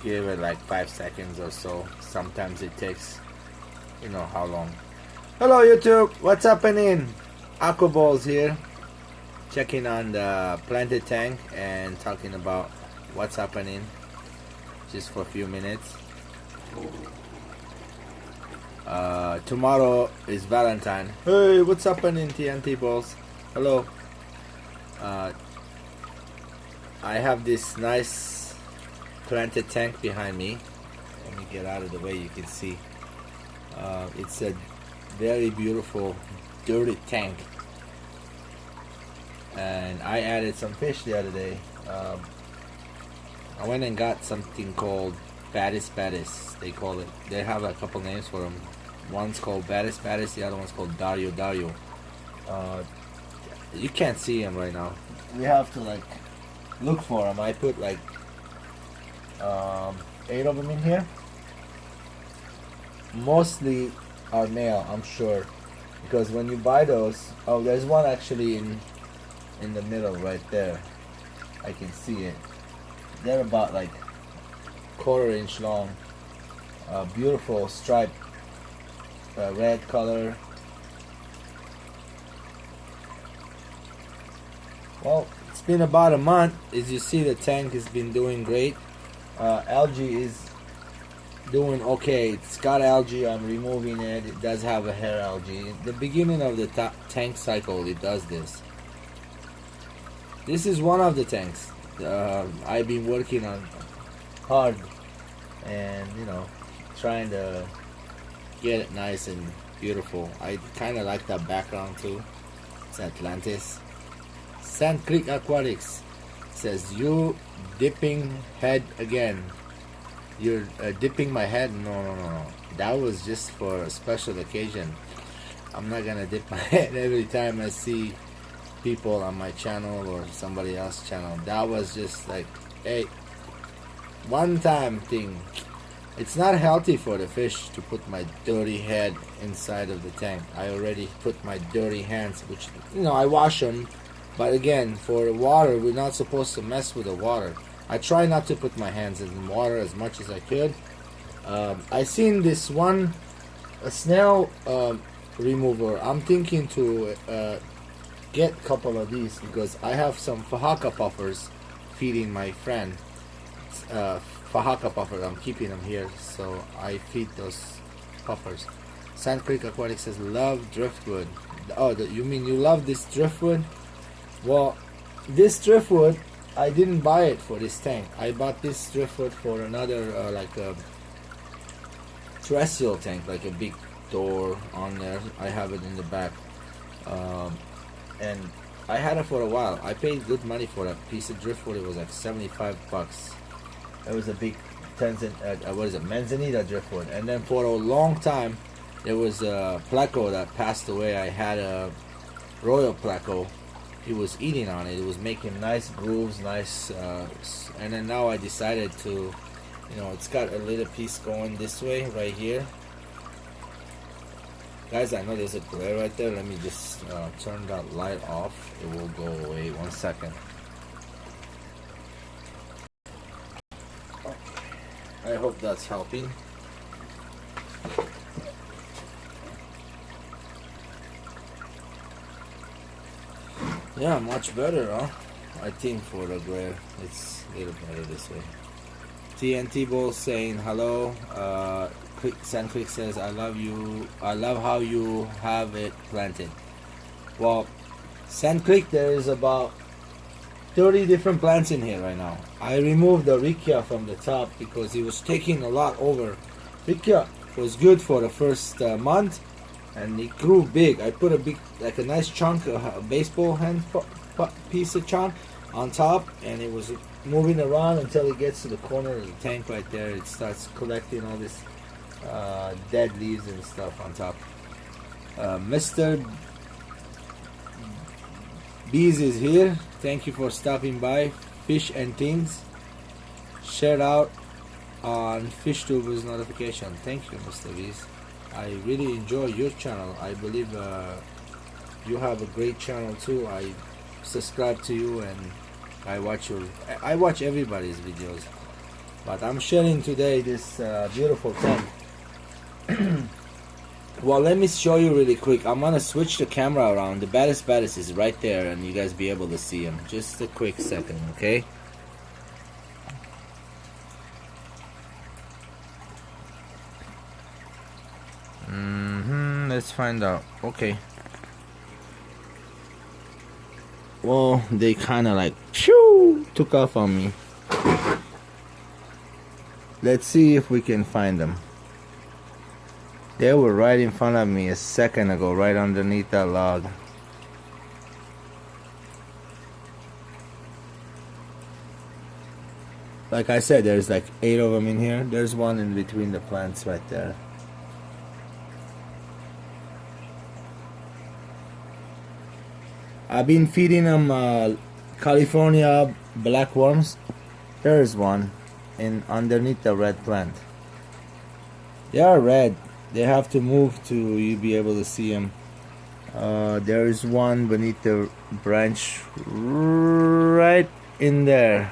give it like 5 seconds or so. Sometimes it takes, you know how long. Hello YouTube, what's happening? Aquaballs here, checking on the planted tank and talking about what's happening just for a few minutes. Tomorrow is Valentine. Hey, what's happening, TNT balls? Hello. I have this nice planted tank behind me. Let me get out of the way, you can see. It's a very beautiful dirty tank, and I added some fish the other day. I went and got something called Badis, they call it. They have a couple names for them. One's called Badis, the other one's called Dario. You can't see them right now. We have to like look for them. I put like 8 of them in here. Mostly are male, I'm sure, because when you buy those, oh, there's one actually in the middle right there. I can see it. They're about like 1/4 inch long. Beautiful striped red color. Well, it's been about a month. As you see, the tank has been doing great. Algae is doing okay. It's got algae. I'm removing it. It does have a hair algae. The beginning of the tank cycle, it does this. This is one of the tanks I've been working on hard, and you know, trying to get it nice and beautiful. I kind of like that background too. It's Atlantis. Sand Creek Aquatics says, you dipping head again. You're dipping my head? No. That was just for a special occasion. I'm not gonna dip my head every time I see people on my channel or somebody else's channel. That was just like, hey, one time thing. It's not healthy for the fish to put my dirty head inside of the tank. I already put my dirty hands, which, you know, I wash them. But again, for the water, we're not supposed to mess with the water. I try not to put my hands in the water as much as I could. I seen this one, a snail remover. I'm thinking to get a couple of these because I have some Fahaka puffers feeding my friend. Fahaka puffer, I'm keeping them here, so I feed those puffers. Sand Creek Aquatic says, love driftwood. Oh, you mean you love this driftwood? Well, this driftwood, I didn't buy it for this tank. I bought this driftwood for another, like a terrestrial tank, like a big door on there. I have it in the back. And I had it for a while. I paid good money for that piece of driftwood. It was like 75 bucks. It was a big Manzanita driftwood. And then for a long time, there was a Pleco that passed away. I had a Royal Pleco. He was eating on it. It was making nice grooves, nice, and then now I decided to, you know, it's got a little piece going this way right here. Guys, I know there's a glare right there. Let me just turn that light off. It will go away. 1 second. I hope that's helping. Yeah, much better, huh? I think for the glare, it's a little better this way. TNT Bull saying hello. Sand Creek says, I love you. I love how you have it planted. Well, Sand Creek, there is about 30 different plants in here right now. I removed the Riccia from the top because it was taking a lot over. Riccia was good for the first month, and it grew big. I put a big, like a nice chunk, a baseball hand piece of chunk on top, and it was moving around until it gets to the corner of the tank right there. It starts collecting all this dead leaves and stuff on top. Mr. Bees is here. Thank you for stopping by. Fish and Things. Shared out on FishTuber's notification. Thank you, Mr. Bees. I really enjoy your channel. I believe you have a great channel too. I subscribe to you and I watch everybody's videos. But I'm sharing today this beautiful tank. Well, let me show you really quick. I'm gonna switch the camera around. The Badis is right there, and you guys be able to see him. Just a quick second, okay? Let's find out. Okay. Well, they kind of like shoo, took off on me. Let's see if we can find them. They were right in front of me a second ago, right underneath that log. Like I said, there's like 8 of them in here. There's one in between the plants right there. I've been feeding them California black worms. There's one in underneath the red plant. They are red. They have to move to you be able to see them. There is one beneath the branch right in there.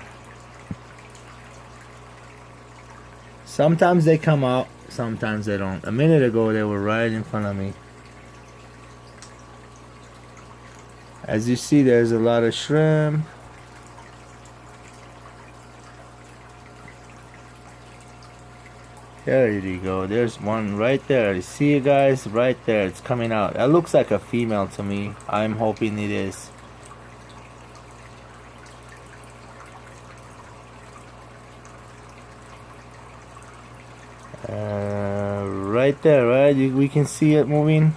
Sometimes they come out, sometimes they don't. A minute ago they were right in front of me. As you see, there's a lot of shrimp. There you go. There's one right there. You see you guys? Right there. It's coming out. That looks like a female to me. I'm hoping it is. Right there, right? We can see it moving.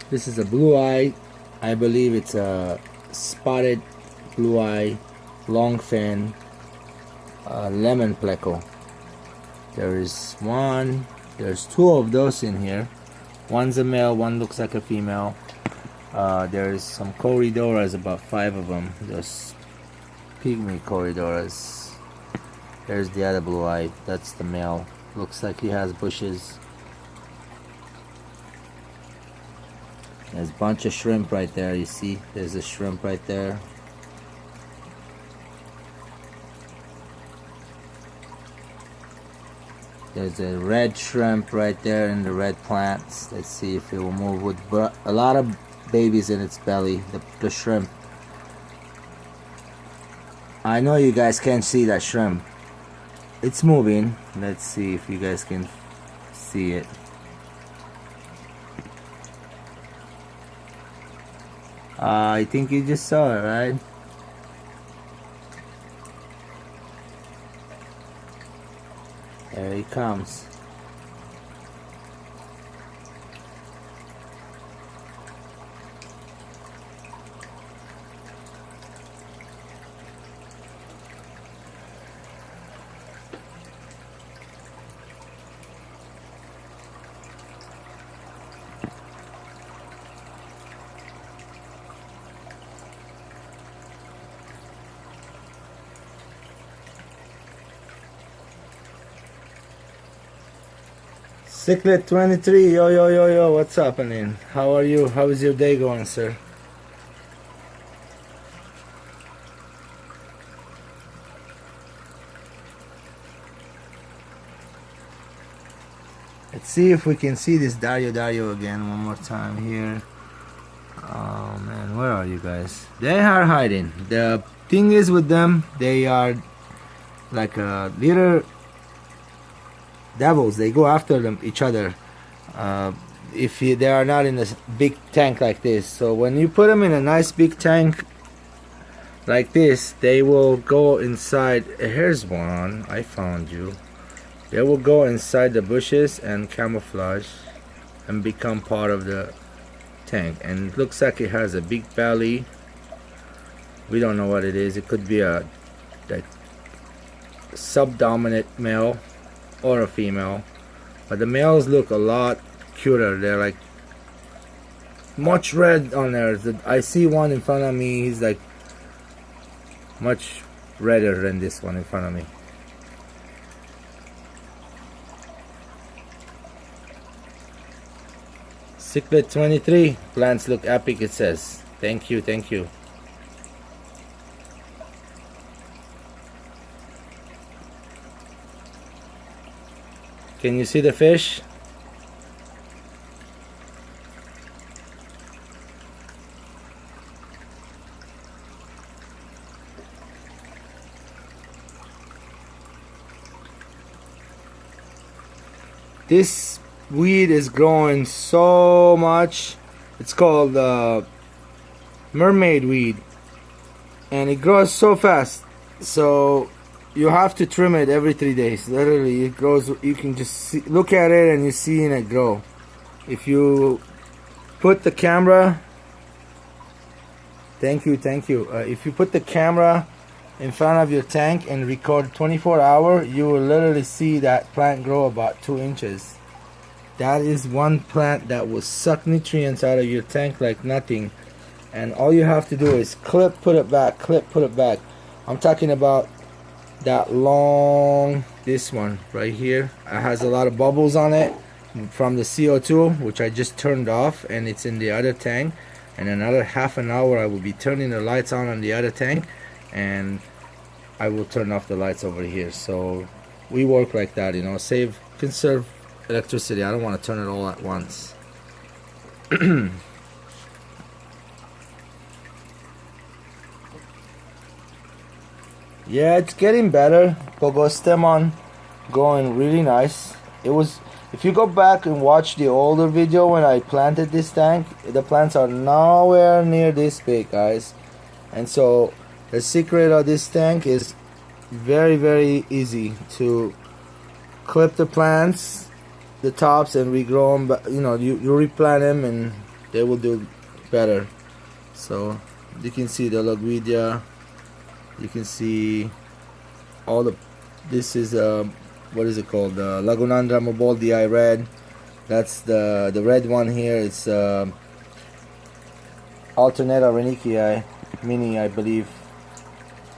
This is a blue eye. I believe it's a spotted blue eye, long fin, lemon pleco. There is one. There's 2 of those in here. One's a male, one looks like a female. There's some corridoras, about 5 of them. Those pygmy corridoras. There's the other blue eye. That's the male. Looks like he has bushes. There's a bunch of shrimp right there, you see? There's a shrimp right there. There's a red shrimp right there in the red plants. Let's see if it will move with a lot of babies in its belly, the shrimp. I know you guys can't see that shrimp. It's moving. Let's see if you guys can see it. I think you just saw it, right? There he comes. Ciclet 23, yo, what's happening? How are you? How is your day going, sir? Let's see if we can see this Dario again one more time here. Oh man, where are you guys? They are hiding. The thing is with them, they are like a little devils. They go after each other if they are not in a big tank like this. So when you put them in a nice big tank like this, they will go inside. Here's one. I found you. They will go inside the bushes and camouflage and become part of the tank. And it looks like it has a big belly. We don't know what it is. It could be a subdominant male or a female, but the males look a lot cuter. They're like much red on there. I see one in front of me. He's like much redder than this one in front of me. Cichlid 23, plants look epic, it says. Thank you, thank you. Can you see the fish? This weed is growing so much. It's called mermaid weed, and it grows so fast, so you have to trim it every 3 days. Literally, it grows. You can just see, look at it and you see it grow. If you put the camera, thank you. If you put the camera in front of your tank and record 24-hour, you will literally see that plant grow about 2 inches. That is one plant that will suck nutrients out of your tank like nothing, and all you have to do is clip, put it back, clip, put it back. I'm talking about that long, this one right here. It has a lot of bubbles on it from the CO2, which I just turned off, and it's in the other tank. In another half an hour I will be turning the lights on the other tank, and I will turn off the lights over here. So we work like that, you know, save, conserve electricity. I don't want to turn it all at once. Yeah, it's getting better. Pogostemon growing really nice. It was, if you go back and watch the older video when I planted this tank, the plants are nowhere near this big, guys. And so the secret of this tank is very, very easy to clip the plants, the tops, and regrow them. But you know, you replant them and they will do better. So you can see the Lagwedia. You can see all the, this is what is it called, the Lagunandra moboldii red. That's the red one here. It's Alternata renicii mini, I believe.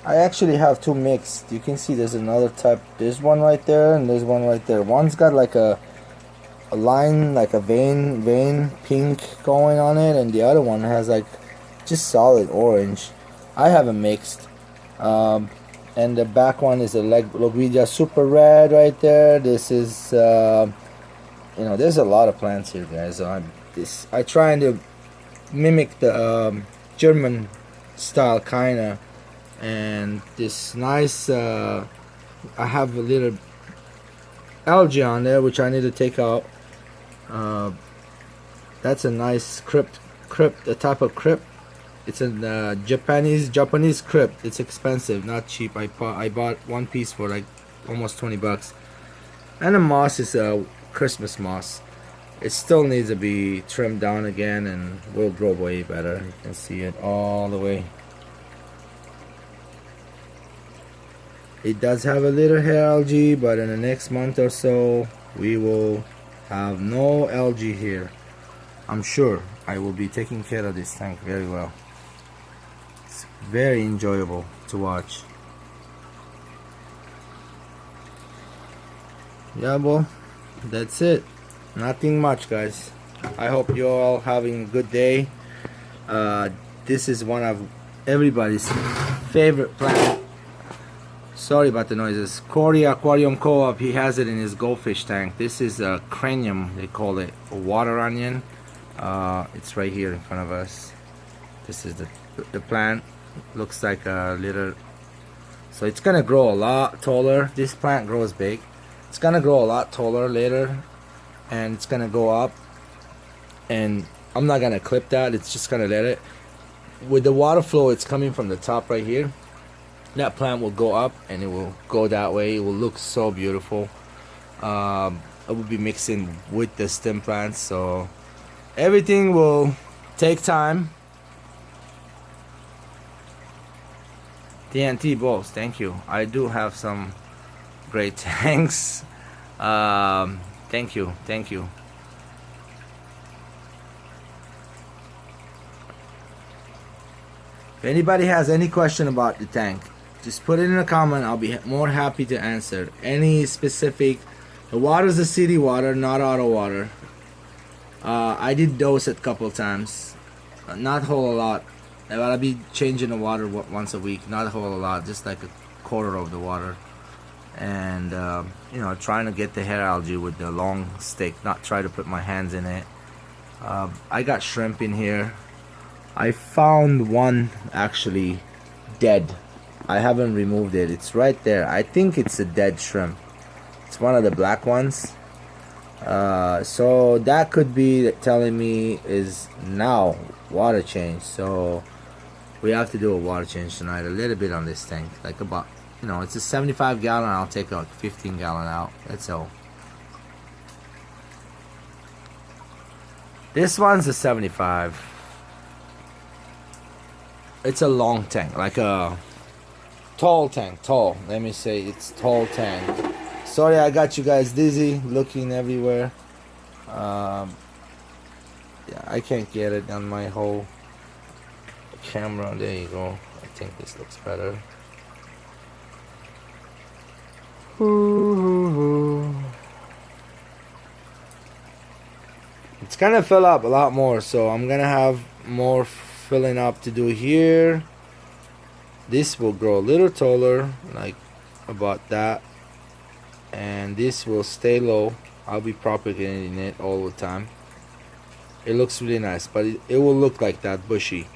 I actually have 2 mixed. You can see there's another type. There's one right there and there's one right there. One's got like a line, like a vein pink going on it, and the other one has like just solid orange. I have a mixed. And the back one is a Lagwedia super red right there. This is you know, there's a lot of plants here, guys. I trying to mimic the German style kinda, and this nice I have a little algae on there which I need to take out. That's a nice crypt, a type of crypt. It's a Japanese crypt. It's expensive, not cheap. I bought 1 piece for like almost 20 bucks. And the moss is a Christmas moss. It still needs to be trimmed down again and will grow way better. You can see it all the way. It does have a little hair algae, but in the next month or so we will have no algae here. I'm sure I will be taking care of this tank very well. It's very enjoyable to watch. Yeah, well, that's it. Nothing much, guys. I hope you're all having a good day. This is one of everybody's favorite plant. Sorry about the noises. Corey Aquarium Co-op, he has it in his goldfish tank. This is a cranium, they call it, a water onion. It's right here in front of us. This is the plant. Looks like a little, so it's gonna grow a lot taller. This plant grows big. It's gonna grow a lot taller later, and it's gonna go up, and I'm not gonna clip that. It's just gonna let it, with the water flow, it's coming from the top right here. That plant will go up and it will go that way. It will look so beautiful. I will be mixing with the stem plants, so everything will take time. TNT balls, thank you. I do have some great tanks. Thank you. If anybody has any question about the tank, just put it in a comment. I'll be more happy to answer any specific. The water is the city water, not auto water. I did dose it a couple times, not a whole lot. I'll be changing the water once a week, not a whole lot, just like a quarter of the water. And you know, trying to get the hair algae with the long stick, not try to put my hands in it. I got shrimp in here. I found one actually dead. I haven't removed it. It's right there. I think it's a dead shrimp. It's one of the black ones. So that could be telling me is now water change. So we have to do a water change tonight. A little bit on this tank, like about, you know, it's a 75 gallon. I'll take a 15 gallon out. That's all. This one's a 75. It's a long tank, like a tall tank. Tall. Let me say it's tall tank. Sorry, I got you guys dizzy, looking everywhere. Yeah, I can't get it on my whole camera. There you go. I think this looks better. It's gonna fill up a lot more, so I'm gonna have more filling up to do here. This will grow a little taller, like about that, and this will stay low. I'll be propagating it all the time. It looks really nice, but it will look like that bushy.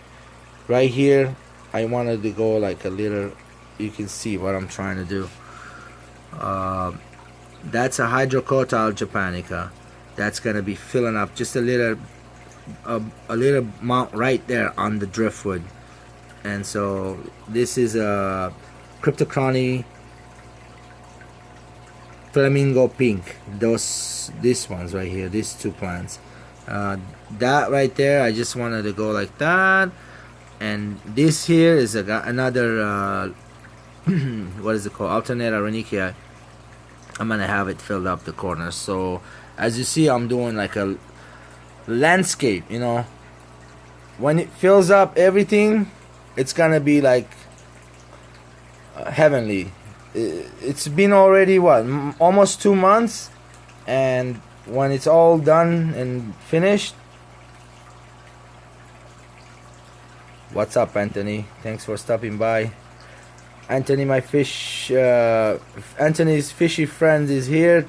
Right here I wanted to go like a little, you can see what I'm trying to do. That's a hydrocotyle japonica. That's gonna be filling up just a little amount right there on the driftwood. And so this is a cryptochrony flamingo pink. These ones right here, these two plants. That right there, I just wanted to go like that. And this here is another what is it called, alternate arenicia. I'm gonna have it filled up the corners. So as you see, I'm doing like a landscape, you know. When it fills up everything, it's gonna be like heavenly. It's been already what, almost 2 months, and when it's all done and finished. What's up, Anthony? Thanks for stopping by. Anthony, my Anthony's fishy friend is here.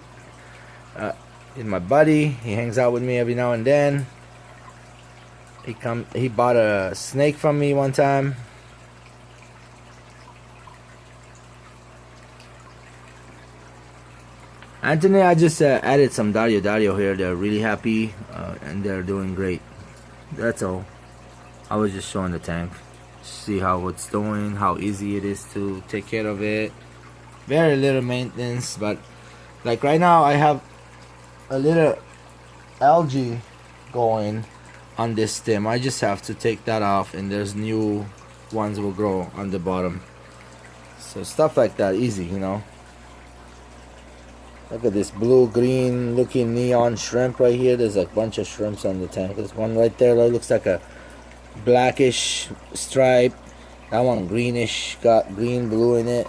He's my buddy. He hangs out with me every now and then. He bought a snake from me one time. Anthony, I just added some Dario here. They're really happy, and they're doing great. That's all. I was just showing the tank. See how it's doing, how easy it is to take care of it. Very little maintenance, but like right now I have a little algae going on this stem. I just have to take that off, and there's new ones will grow on the bottom. So stuff like that, easy, you know. Look at this blue green looking neon shrimp right here. There's a bunch of shrimps on the tank. There's one right there that looks like a blackish stripe. That one greenish, got green blue in it.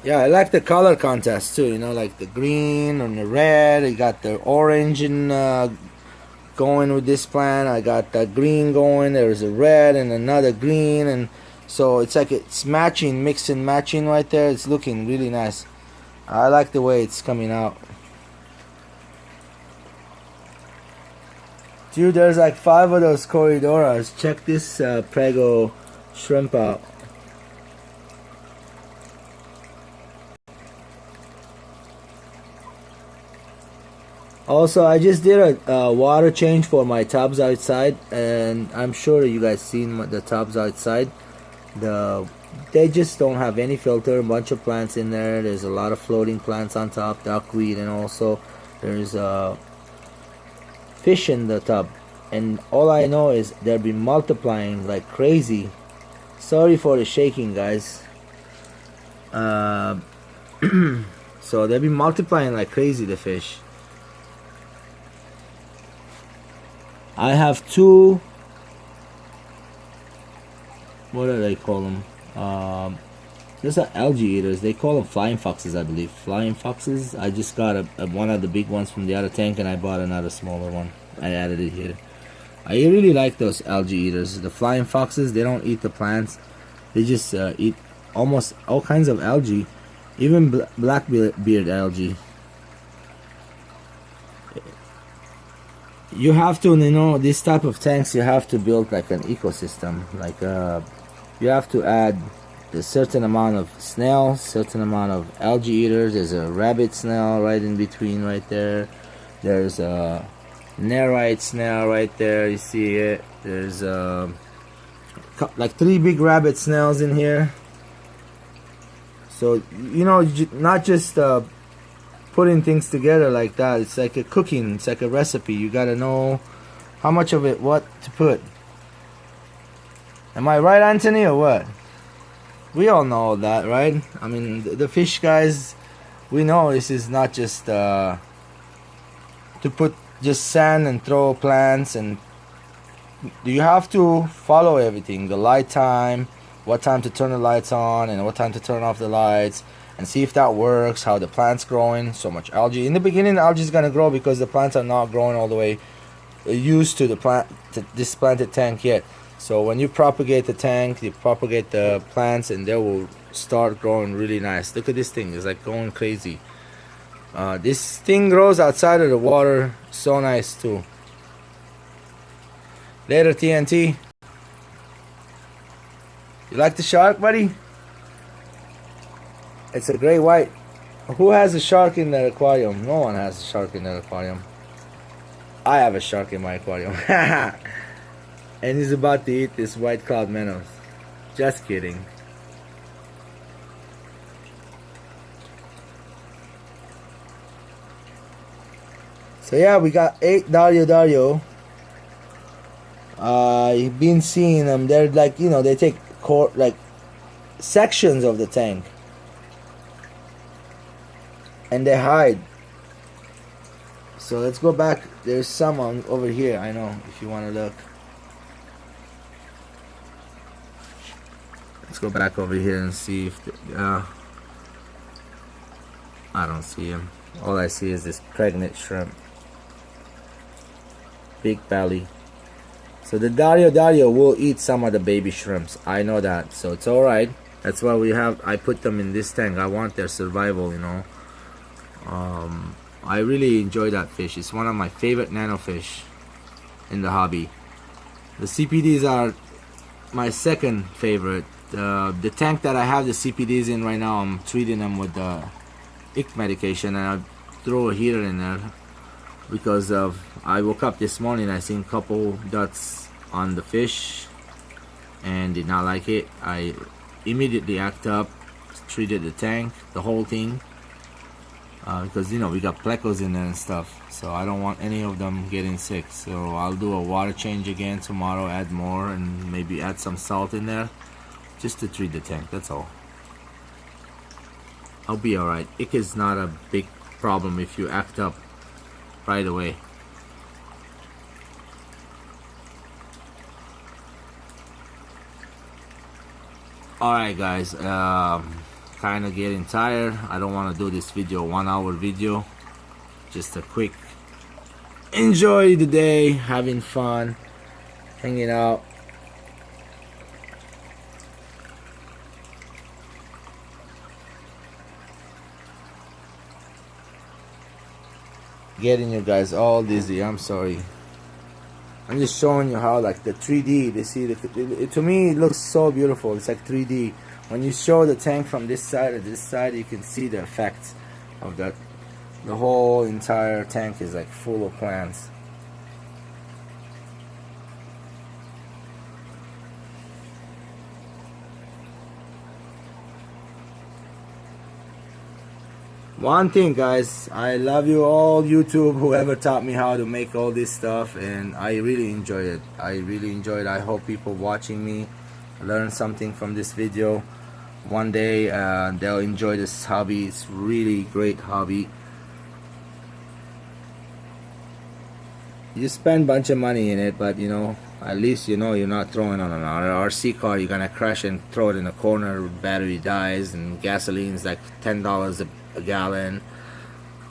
Yeah, I like the color contrast too, you know, like the green and the red. I got the orange and going with this plant. I got that green going. There's a red and another green, and so it's like it's matching, mix and matching right there. It's looking really nice. I like the way it's coming out. Dude, there's like 5 of those corridoras. Check this prego shrimp out. Also, I just did a water change for my tubs outside, and I'm sure you guys seen the tubs outside. They just don't have any filter. A bunch of plants in there. There's a lot of floating plants on top, duckweed, and also there's fish in the tub. And all I know is they've been multiplying like crazy. Sorry for the shaking, guys. So they've been multiplying like crazy, the fish. I have two, what do they call them? Those are algae eaters. They call them flying foxes, I believe. Flying foxes. I just got one of the big ones from the other tank, and I bought another smaller one. I added it here. I really like those algae eaters. The flying foxes, they don't eat the plants. They just eat almost all kinds of algae, even blackbeard algae. You have to, you know, these type of tanks, you have to build like an ecosystem. Like you have to add a certain amount of snails, certain amount of algae eaters. There's a rabbit snail right in between right there. There's a nerite snail right there, you see it. There's like 3 big rabbit snails in here. So, you know, not just putting things together like that. It's like a cooking, it's like a recipe. You gotta know how much of it, what to put. Am I right, Anthony, or what? We all know that, right? I mean, the fish guys, we know this is not just to put just sand and throw plants, and you have to follow everything. The light time, what time to turn the lights on and what time to turn off the lights, and see if that works, how the plant's growing. So much algae. In the beginning, the algae is going to grow because the plants are not growing all the way used to the plant, to this planted tank yet. So when you propagate the tank, you propagate the plants, and they will start growing really nice. Look at this thing, it's like going crazy. This thing grows outside of the water, so nice too. Later, TNT. You like the shark, buddy? It's a great white. Who has a shark in their aquarium? No one has a shark in their aquarium. I have a shark in my aquarium. And he's about to eat this white cloud minnows. Just kidding. So yeah, we got 8 Dario. You've been seeing them. They're like, you know, they take like sections of the tank, and they hide. So let's go back. There's some over here, I know, if you want to look. Let's go back over here and see if I don't see him. All I see is this pregnant shrimp, big belly. So the Dario will eat some of the baby shrimps. I know that, so it's alright. That's why I put them in this tank. I want their survival, you know. I really enjoy that fish. It's one of my favorite nano fish in the hobby. The CPDs are my second favorite. The tank that I have the CPDs in right now, I'm treating them with the ick medication, and I throw a heater in there because I woke up this morning, I seen a couple dots on the fish and did not like it. I immediately acted up, treated the tank, the whole thing, because, you know, we got plecos in there and stuff, so I don't want any of them getting sick. So I'll do a water change again tomorrow, add more, and maybe add some salt in there just to treat the tank. That's all. I'll be alright. Ick is not a big problem if you act up right away. Alright guys, kind of getting tired. I don't want to do this video, 1 hour video. Just a quick enjoy the day, having fun, hanging out. Getting you guys all dizzy, I'm sorry. I'm just showing you how, like, the 3D, they see to me it looks so beautiful. It's like 3D. When you show the tank from this side to this side, you can see the effects of that. The whole entire tank is like full of plants. One thing, guys, I love you all, YouTube, whoever taught me how to make all this stuff, and I really enjoy it. I hope people watching me learn something from this video. One day they'll enjoy this hobby. It's really great hobby. you spend a bunch of money in it, but you know, at least you know you're not throwing on an RC car. You're gonna crash and throw it in a corner, battery dies, and gasoline's like $10 a gallon.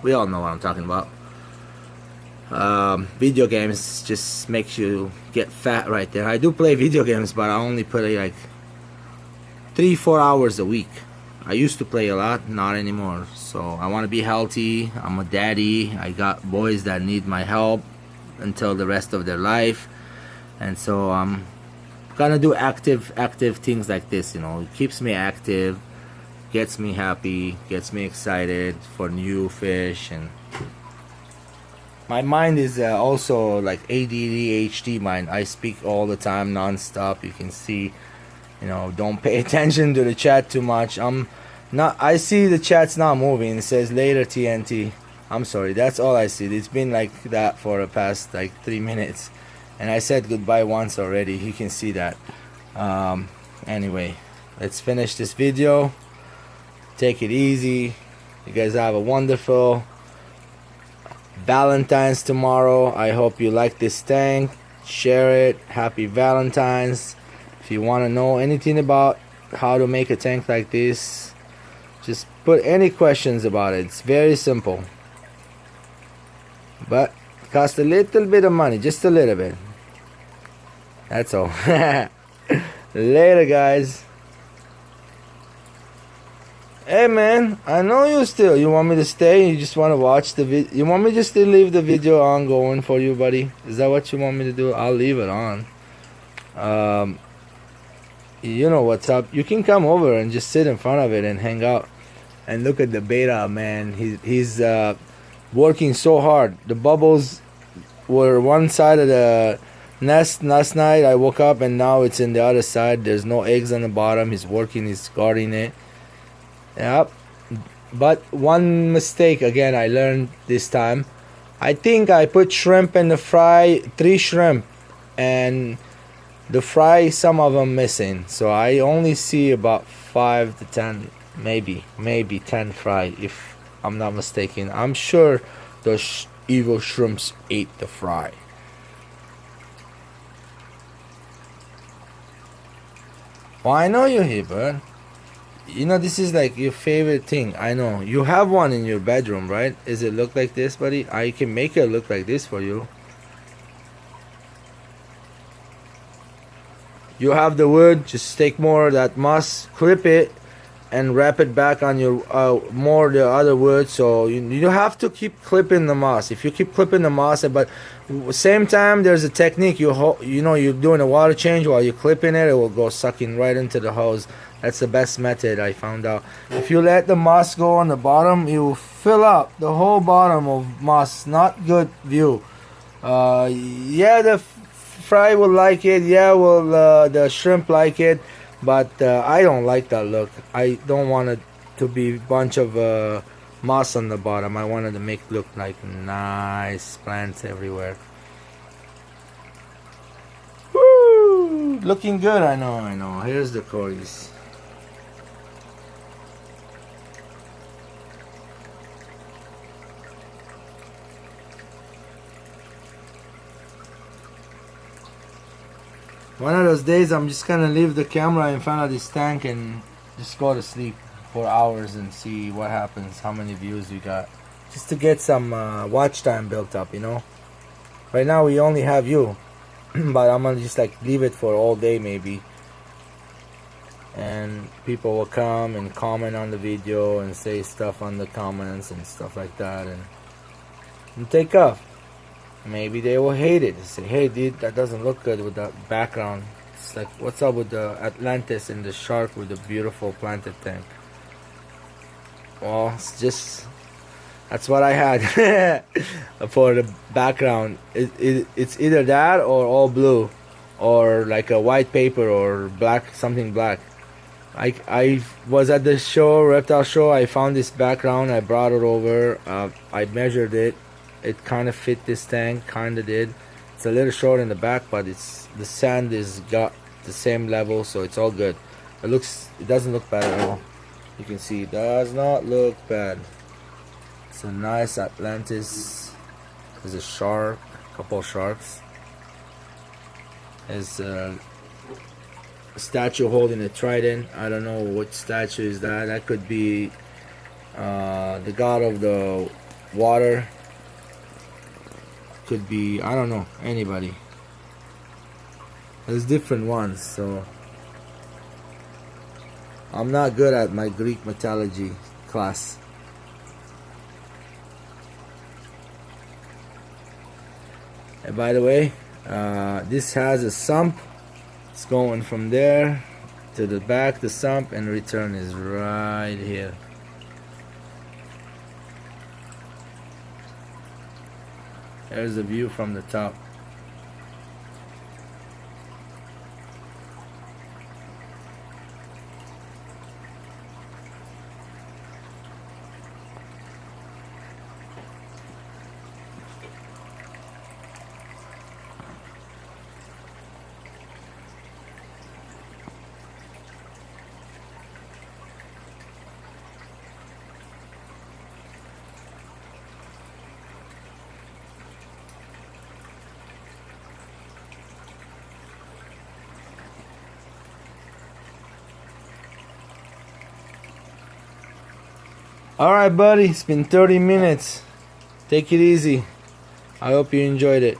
We all know what I'm talking about. Video games just makes you get fat right there. I do play video games, but I only play like 3-4 hours a week. I used to play a lot, not anymore. So I want to be healthy. I'm a daddy. I got boys that need my help until the rest of their life, and so I'm gonna do active things like this. You know, it keeps me active, gets me happy, gets me excited for new fish, and my mind is also like ADD, HD mind. I speak all the time, non-stop. You can see, you know, don't pay attention to the chat too much. I see the chat's not moving. It says later TNT. I'm sorry, that's all I see. It's been like that for the past like 3 minutes, and I said goodbye once already. You can see that. Anyway, let's finish this video. Take it easy. You guys have a wonderful Valentine's tomorrow. I hope you like this tank. Share it. Happy Valentine's. If you want to know anything about how to make a tank like this, just put any questions about it. It's very simple, but it costs a little bit of money, just a little bit. That's all. Later, guys. Hey man, I know you still. You want me to stay? You just want to watch the video? You want me just to leave the video on going for you, buddy? Is that what you want me to do? I'll leave it on. You know what's up. You can come over and just sit in front of it and hang out and look at the beta, man. He's working so hard. The bubbles were one side of the nest last night. I woke up and now it's in the other side. There's no eggs on the bottom. He's working, he's guarding it. Yep. But one mistake again I learned this time. I think I put shrimp in the fry, 3 shrimp, and the fry, some of them missing. So I only see about 5 to 10, maybe 10 fry, if I'm not mistaken. I'm sure those evil shrimps ate the fry. Well, I know you're here, bud. You know, this is like your favorite thing. I know. You have one in your bedroom, right? Does it look like this, buddy? I can make it look like this for you. You have the wood. Just take more of that moss, clip it, and wrap it back on your more the other wood. So you have to keep clipping the moss. If you keep clipping the moss, but same time there's a technique. You know, you're doing a water change while you're clipping it. It will go sucking right into the hose. That's the best method I found out. If you let the moss go on the bottom, you will fill up the whole bottom of moss. Not good view. Yeah, the fry will like it. Yeah, will the shrimp like it. But I don't like that look. I don't want it to be a bunch of moss on the bottom. I wanted to make it look like nice plants everywhere. Woo! Looking good, I know. Here's the corys. One of those days I'm just gonna leave the camera in front of this tank and just go to sleep for hours and see what happens, how many views we got, just to get some watch time built up, you know. Right now we only have you, but I'm gonna just like leave it for all day maybe, and people will come and comment on the video and say stuff on the comments and stuff like that, and take off. Maybe they will hate it. They say, hey dude, that doesn't look good with that background. It's like, what's up with the Atlantis and the shark with the beautiful planted tank? Well, it's just, that's what I had for the background. It's either that or all blue, or like a white paper or black, something black. I was at the show, reptile show. I found this background. I brought it over. I measured it. It kind of fit this tank, kind of did. It's a little short in the back, but it's the sand is got the same level, so it's all good. It doesn't look bad at all. You can see it does not look bad. It's a nice Atlantis. There's a shark. couple sharks. There's a statue holding a trident. I don't know what statue is that. That could be the god of the water. Could be, I don't know, anybody. There's different ones, so I'm not good at my Greek mythology class. And by the way, this has a sump. It's going from there to the back, the sump, and return is right here. There's the view from the top. Alright buddy, it's been 30 minutes. Take it easy. I hope you enjoyed it.